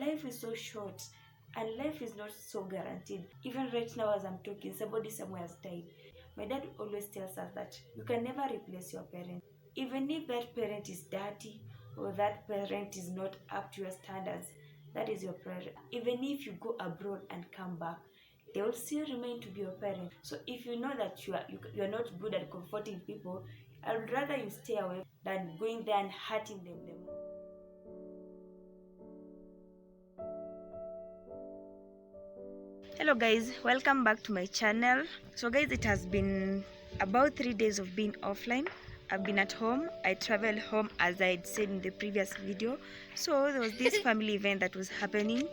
life is so short and life is not so guaranteed. Even right now as I'm talking, somebody somewhere has died. My dad always tells us that you can never replace your parent. Even if that parent is dirty or that parent is not up to your standards, that is your parent. Even if you go abroad and come back, they will still remain to be your parent. So if you know that you are not good at comforting people, I would rather you stay away than going there and hurting them. Hello guys, welcome back to my channel. So guys, it has been about 3 days of being offline. I've been at home. I traveled home as I had said in the previous video. So there was this family event that was happening,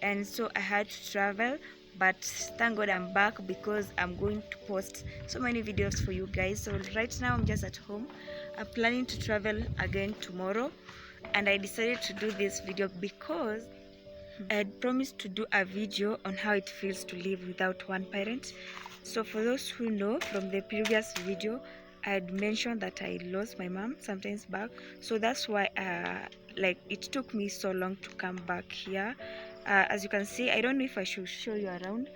and so I had to travel, but thank God I'm back because I'm going to post so many videos for you guys. So right now I'm just at home. I'm planning to travel again tomorrow, and I decided to do this video because I had promised to do a video on how it feels to live without one parent. So for those who know from the previous video, I had mentioned that I lost my mom sometimes back. So that's why like it took me so long to come back here. As you can see, I don't know if I should show you around.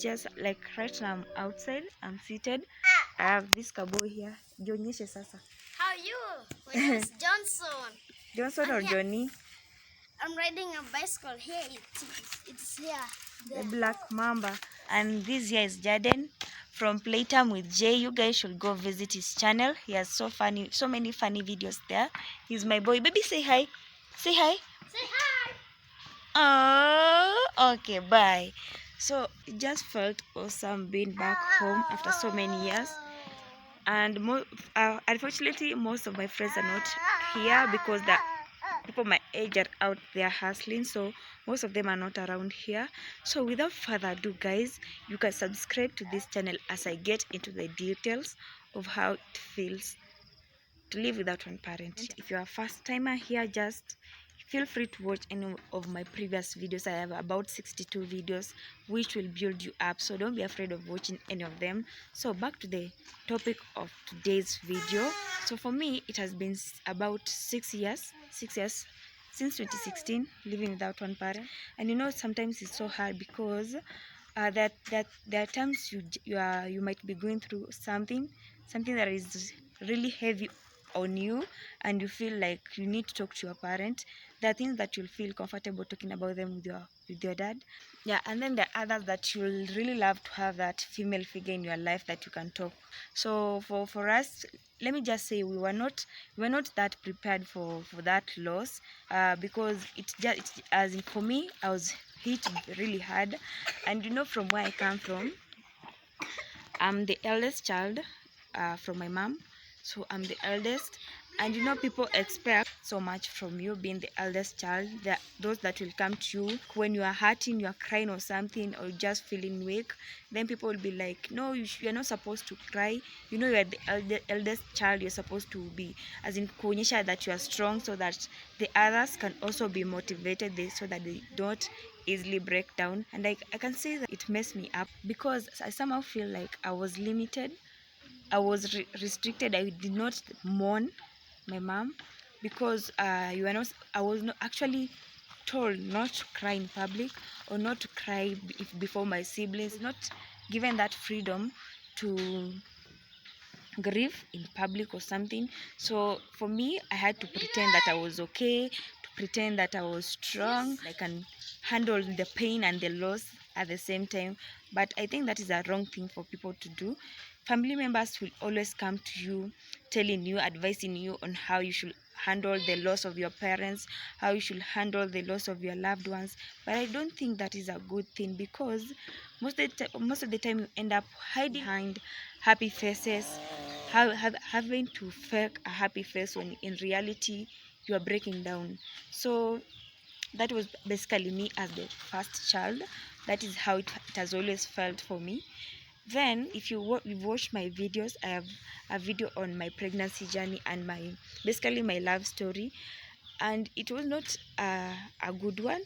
Just like right now I'm outside, I'm seated. I have this cowboy here. Jionyeshe sasa. How are you? My name is Johnson. Johnson or Johnny? I'm riding a bicycle here. It's here. The Black Mamba. And this here is Jaden from Playtime with Jay. You guys should go visit his channel. He has so many funny videos there. He's my boy. Baby, say hi. Say hi. Say hi. Oh, okay, bye. So it just felt awesome being back home after so many years. And unfortunately, most of my friends are not here because the people my age are out there hustling, so most of them are not around here. So without further ado guys, you can subscribe to this channel as I get into the details of how it feels to live without one parent. If you're a first timer here, just feel free to watch any of my previous videos. I have about 62 videos which will build you up, so don't be afraid of watching any of them. So back to the topic of today's video. So for me, it has been about 6 years since 2016 living without one parent. And you know, sometimes it's so hard because that there are times you might be going through something that is really heavy on you, and you feel like you need to talk to your parent. There are things that you'll feel comfortable talking about them with your dad. Yeah, and then there are others that you'll really love to have that female figure in your life that you can talk. So for us, let me just say we were not that prepared for that loss, because as in for me, I was hit really hard. And you know, from where I come from, I'm the eldest child from my mom. So I'm the eldest, and you know, people expect so much from you being the eldest child. Those that will come to you when you are hurting, you are crying or something, or just feeling weak. Then people will be like, no, you're not supposed to cry. You know, you are the eldest child. You're supposed to be, as in kuonyesha that you are strong, so that the others can also be motivated, so that they don't easily break down. And I can say that it messed me up because I somehow feel like I was limited. I was restricted. I did not mourn my mom because I was not actually told not to cry in public or not to cry before my siblings. Not given that freedom to grieve in public or something. So for me, I had to pretend that I was okay, to pretend that I was strong, I can handle the pain and the loss at the same time. But I think that is a wrong thing for people to do. Family members will always come to you, telling you, advising you on how you should handle the loss of your parents, how you should handle the loss of your loved ones. But I don't think that is a good thing, because most of the time you end up hiding behind happy faces, having to fake a happy face when in reality you are breaking down. So that was basically me as the first child. That is how it has always felt for me. Then if you've watched my videos, I have a video on my pregnancy journey and basically my love story, and it was not a good one.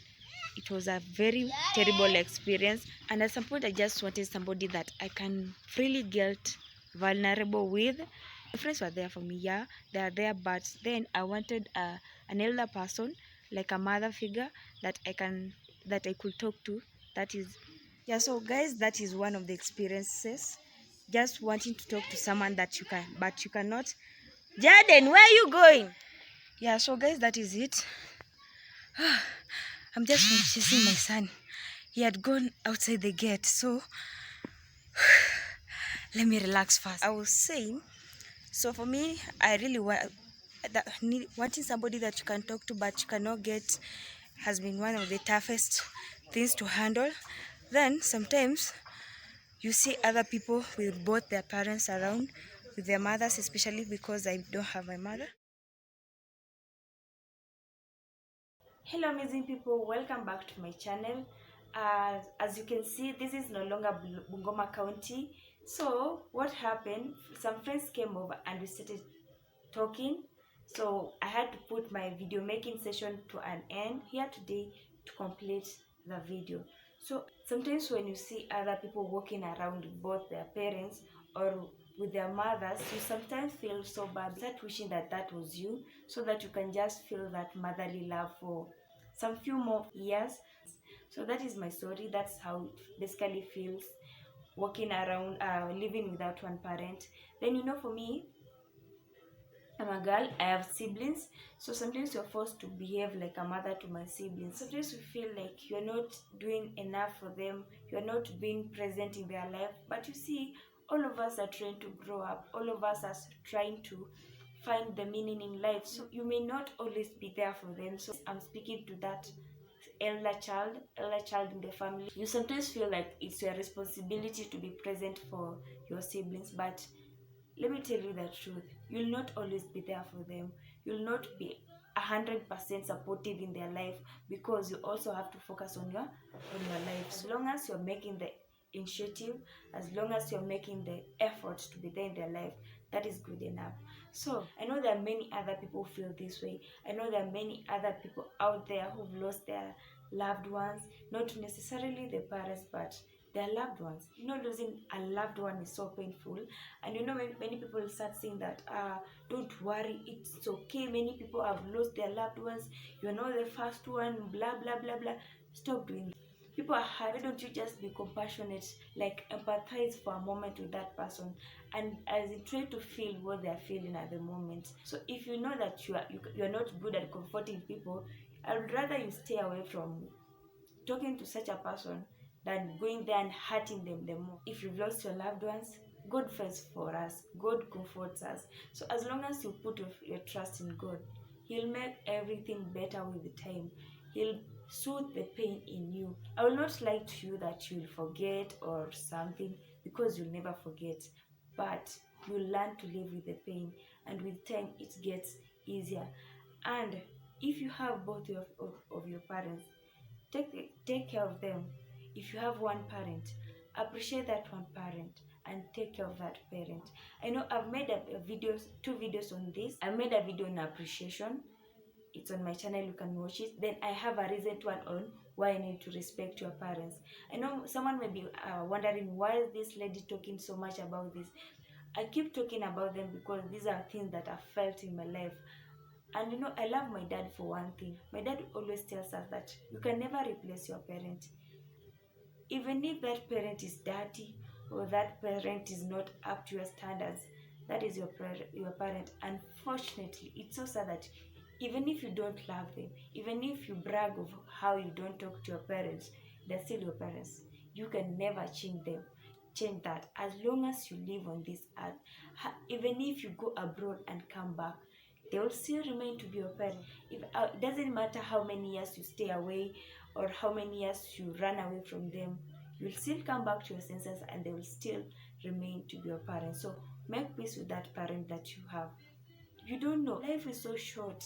It was a very terrible experience, and at some point I just wanted somebody that I can freely get vulnerable with. My friends were there for me, yeah, they are there, but then I wanted an elder person like a mother figure that I could talk to. That is, yeah. So guys, that is one of the experiences. Just wanting to talk to someone that you can, but you cannot. Jaden, where are you going? Yeah. So guys, that is it. I'm just chasing my son. He had gone outside the gate, so let me relax first. I was saying, so for me, I really want that wanting somebody that you can talk to but you cannot get has been one of the toughest things to handle. Then sometimes you see other people with both their parents around, with their mothers, especially because I don't have my mother. Hello amazing people, welcome back to my channel. As you can see, this is no longer Bungoma County. So what happened, some friends came over and we started talking. So I had to put my video making session to an end here today to complete the video. So sometimes when you see other people walking around with both their parents or with their mothers, you sometimes feel so bad. Start wishing that that was you, so that you can just feel that motherly love for some few more years. So that is my story. That's how it basically feels walking around, living without one parent. Then, for me, I'm a girl, I have siblings, so sometimes you're forced to behave like a mother to my siblings. Sometimes you feel like you're not doing enough for them, you're not being present in their life. But you see, all of us are trying to grow up, all of us are trying to find the meaning in life. So you may not always be there for them. So I'm speaking to that elder child in the family. You sometimes feel like it's your responsibility to be present for your siblings, but let me tell you the truth. You'll not always be there for them. You'll not be 100% supportive in their life, because you also have to focus on your life. As long as you're making the initiative, as long as you're making the effort to be there in their life, that is good enough. So I know there are many other people who feel this way. I know there are many other people out there who've lost their loved ones, not necessarily the parents, but their loved ones. Losing a loved one is so painful. And many people start saying that, don't worry, it's okay. Many people have lost their loved ones. You're not the first one, blah, blah, blah, blah. Stop doing that. People are hurt. Why don't you just be compassionate, like empathize for a moment with that person, and as you try to feel what they're feeling at the moment. So if you know that you're not good at comforting people, I would rather you stay away from talking to such a person than going there and hurting them the more. If you've lost your loved ones, God fights for us, God comforts us. So as long as you put your trust in God, He'll make everything better with the time. He'll soothe the pain in you. I will not lie to you that you'll forget or something, because you'll never forget, but you'll learn to live with the pain, and with time it gets easier. And if you have both of your parents, take care of them. If you have one parent, appreciate that one parent and take care of that parent. I know I've made two videos on this. I made a video on appreciation. It's on my channel, you can watch it. Then I have a recent one on why I need to respect your parents. I know someone may be wondering, why is this lady talking so much about this? I keep talking about them because these are things that I've felt in my life. And I love my dad for one thing. My dad always tells us that you can never replace your parent. Even if that parent is dirty or that parent is not up to your standards, that is your parent. Unfortunately, it's so sad that even if you don't love them, even if you brag of how you don't talk to your parents, they're still your parents. You can never change that. As long as you live on this earth, even if you go abroad and come back, they will still remain to be your parents. It doesn't matter how many years you stay away or how many years you run away from them, you'll still come back to your senses and they will still remain to be your parents. So make peace with that parent that you have. You don't know, life is so short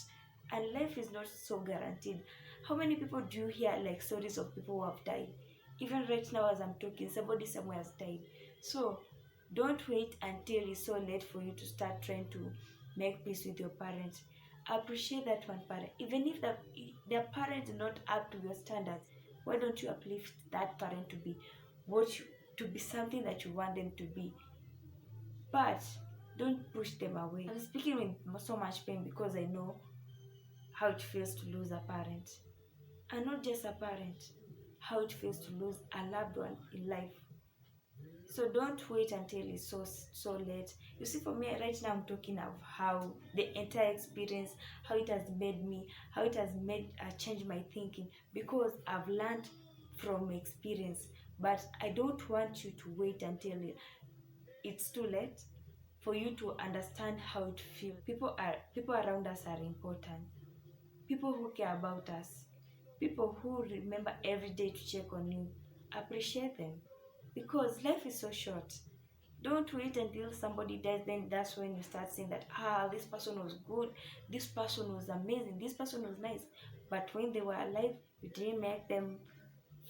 and life is not so guaranteed. How many people do you hear like stories of people who have died? Even right now as I'm talking, somebody somewhere has died. So don't wait until it's so late for you to start trying to make peace with your parents. Appreciate that one parent. Even if their parent is not up to your standards, why don't you uplift that parent to be to be something that you want them to be? But don't push them away. I'm speaking with so much pain because I know how it feels to lose a parent, and not just a parent, how it feels to lose a loved one in life. So don't wait until it's so late. You see, for me right now, I'm talking of how the entire experience, how it has made me, how it has made change my thinking, because I've learned from experience. But I don't want you to wait until it's too late for you to understand how it feels. People around us are important. People who care about us, people who remember every day to check on you. Appreciate them, because life is so short. Don't wait until somebody dies, then that's when you start saying that, this person was good, this person was amazing, this person was nice. But when they were alive, you didn't make them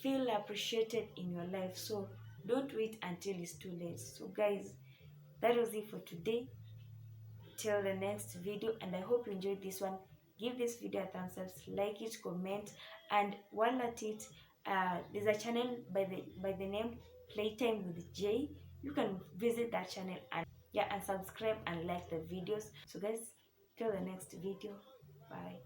feel appreciated in your life. So don't wait until it's too late. So guys, that was it for today. Till the next video, and I hope you enjoyed this one. Give this video a thumbs up, like it, comment, and while at it, there's a channel by the name Playtime with Jay. You can visit that channel and yeah, and subscribe and like the videos. So guys, till the next video, bye.